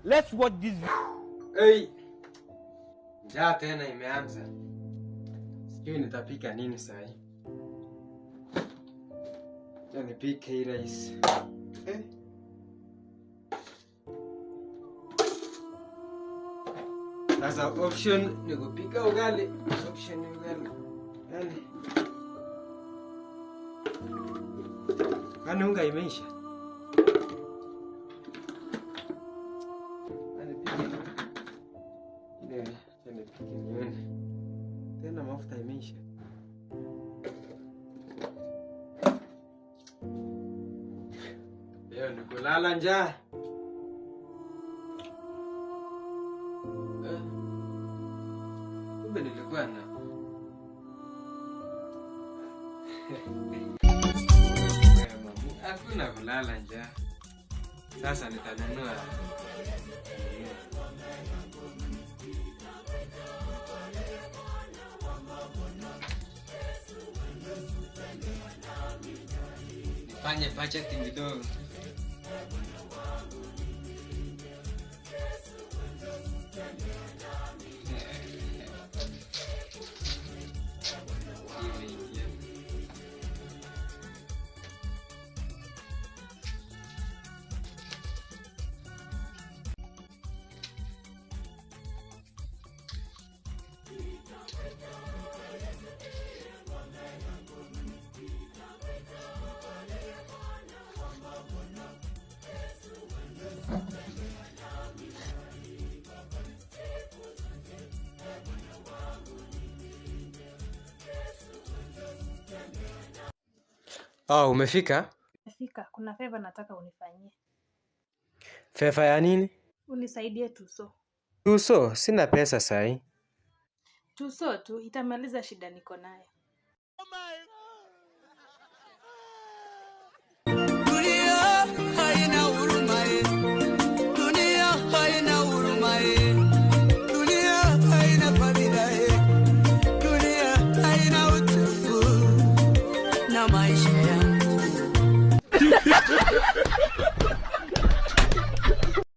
Let's watch this video. Hey! Njaa tena imeanza. Sijui nitapika nini sasa hivi. Acha nipike hii rice. Sasa option ni kupika ugali. Option ni ugali. Kwani unga imeisha? Tena mafuta imeisha. Leo ni kulala njaa. Kumbe nilikuwa na hakuna kulala njaa. Sasa nitanunua. Nifanye budgeting kidogo. Oh, umefika? Umefika. Kuna favor nataka unifanyie. Favor ya nini? Unisaidie tuso. Tuso, sina pesa sahi. Tuso tu itamaliza shida niko nayo. Oh my